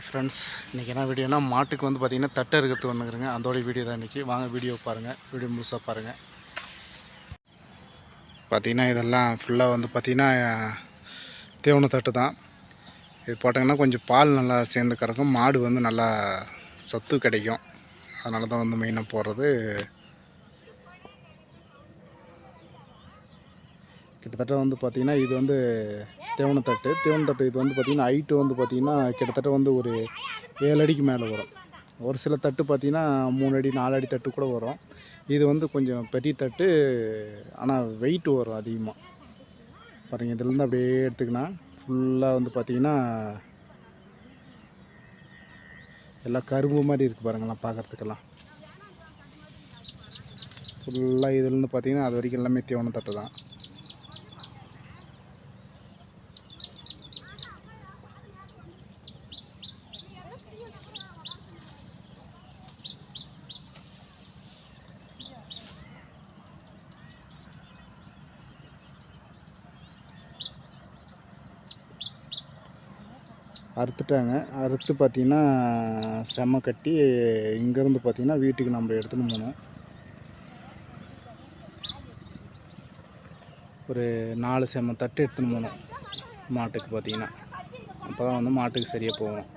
Hi friends, இன்றைக்கி என்ன வீடியோனா மாட்டுக்கு வந்து பார்த்திங்கன்னா தட்டை இருக்கிறது ஒன்றுங்கிறங்க. அதோடைய வீடியோ தான் இன்றைக்கி. வாங்க வீடியோ பாருங்கள், வீடியோ முழுசாக பாருங்கள். பார்த்திங்கன்னா இதெல்லாம் ஃபுல்லாக வந்து பார்த்திங்கன்னா தேவன தட்டு தான். இது போட்டிங்கன்னா கொஞ்சம் பால் நல்லா சேர்ந்து கறக்கும், மாடு வந்து நல்லா சத்து கிடைக்கும். அதனால தான் வந்து மெயினாக போடுறது. கிட்டத்தட்ட வந்து பார்த்திங்கன்னா இது வந்து தேவனத்தட்டு இது வந்து பார்த்திங்கன்னா ஹைட்டு வந்து பார்த்திங்கன்னா கிட்டத்தட்ட வந்து ஒரு 7 அடிக்கு மேலே வரும். ஒரு சில தட்டு பார்த்திங்கன்னா 3 அடி 4 அடி தட்டு கூட வரும். இது வந்து கொஞ்சம் பெரிய தட்டு, ஆனால் வெயிட்டு வரும் அதிகமாக. பாருங்கள், இதுலேருந்து அப்படியே எடுத்துக்கினா ஃபுல்லாக வந்து பார்த்திங்கன்னா எல்லாம் கரும்பு மாதிரி இருக்குது பாருங்கள்லாம் பார்க்குறதுக்கெல்லாம். ஃபுல்லாக இதுலேருந்து பார்த்திங்கன்னா அது வரைக்கும் எல்லாமே தேவன தட்டு தான். அறுத்துட்டாங்க. அறுத்து பார்த்திங்கன்னா செம்ம கட்டி இங்கேருந்து பார்த்திங்கன்னா வீட்டுக்கு நம்ம எடுத்துன்னு போகணும். ஒரு 4 செம்ம தட்டு எடுத்துன்னு போகணும் மாட்டுக்கு பார்த்திங்கன்னா. அப்போ தான் வந்து மாட்டுக்கு சரியாக போகும்.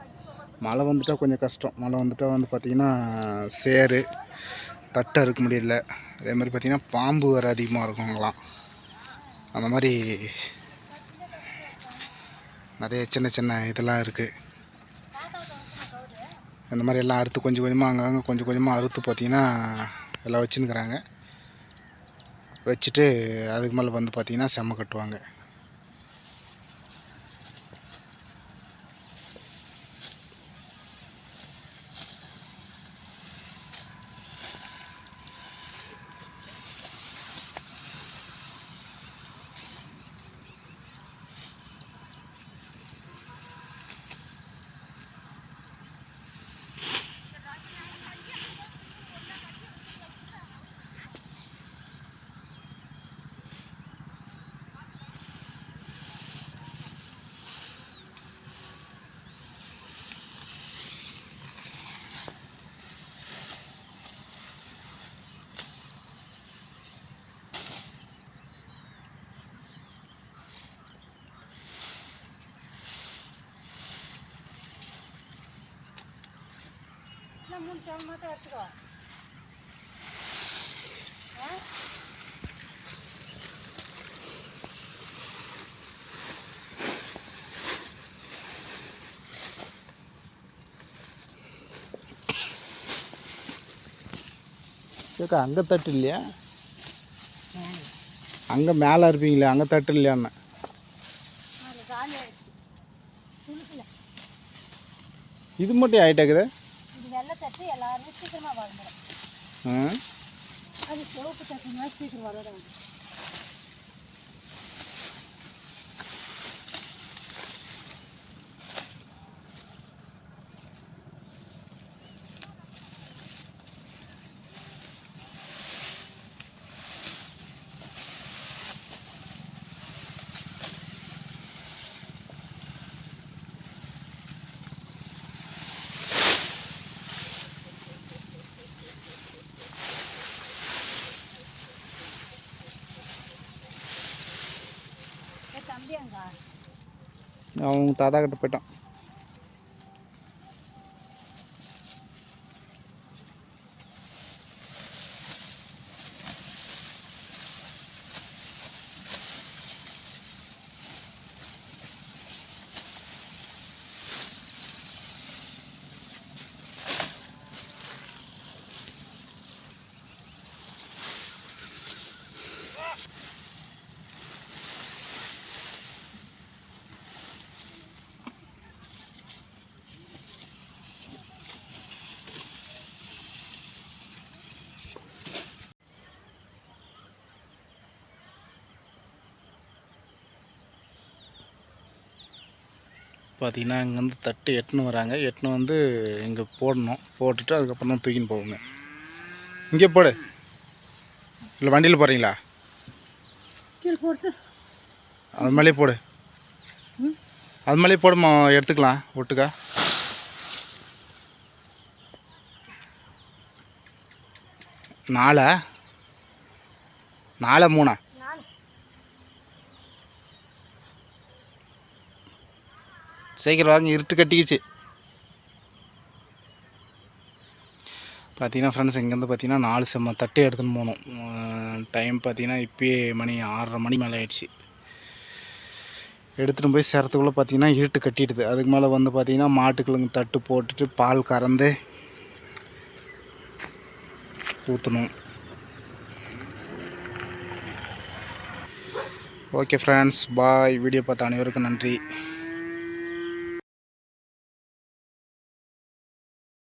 மழை வந்துட்டால் கொஞ்சம் கஷ்டம். மழை வந்துட்டால் வந்து பார்த்திங்கன்னா சேறு தட்டை அறுக்க முடியல. அதே மாதிரி பார்த்திங்கன்னா பாம்பு வேறு அதிகமாக இருக்குங்களாம். அந்த மாதிரி நிறைய சின்ன சின்ன இதெல்லாம் இருக்குது. இந்த மாதிரி எல்லாம் அறுத்து கொஞ்சம் கொஞ்சமாக அங்கங்கே கொஞ்சம் கொஞ்சமாக அறுத்து பார்த்திங்கன்னா எல்லாம் வச்சுன்னுக்குறாங்க. வச்சுட்டு அதுக்கு மேலே வந்து பார்த்திங்கன்னா செம்ம கட்டுவாங்க. கேட்க அங்கே தட்டு இல்லையா? அங்கே மேலே இருப்பீங்களே, அங்கே தட்டு இல்லையான்னு. இது மட்டும் ஆகிட்டாக்குது. அவங்க தாத்தா கிட்ட போயிட்டான். பார்த்திங்கன்னா இங்கேருந்து தட்டு எட்டுன்னு வராங்க. எட்டுன்னு வந்து இங்கே போடணும். போட்டுட்டு அதுக்கப்புறம் தான் தூக்கின்னு போவோங்க. இங்கே போடு, இல்லை வண்டியில் போடுறீங்களா? அது மேலே போடு, அது மேலே போடுமா, எடுத்துக்கலாம் ஒட்டுக்கா. 4 4 3 சீக்கிரம் வாங்க, இருட்டு கட்டிக்கிச்சு. பார்த்தீங்கன்னா ஃப்ரெண்ட்ஸ், இங்கேருந்து பார்த்தீங்கன்னா 4 செம்ம தட்டு எடுத்துன்னு போகணும். டைம் பார்த்தீங்கன்னா இப்போயே மணி 6:30 மணி மேலே ஆயிடுச்சு. எடுத்துகிட்டு போய் சேர்த்துக்குள்ளே பார்த்தீங்கன்னா இருட்டு கட்டிடுது. அதுக்கு மேலே வந்து பார்த்தீங்கன்னா மாட்டுக்கிழங்கு தட்டு போட்டுட்டு பால் கறந்து ஊற்றணும். ஓகே ஃப்ரெண்ட்ஸ், பாய். வீடியோ பார்த்த அனைவருக்கும் நன்றி.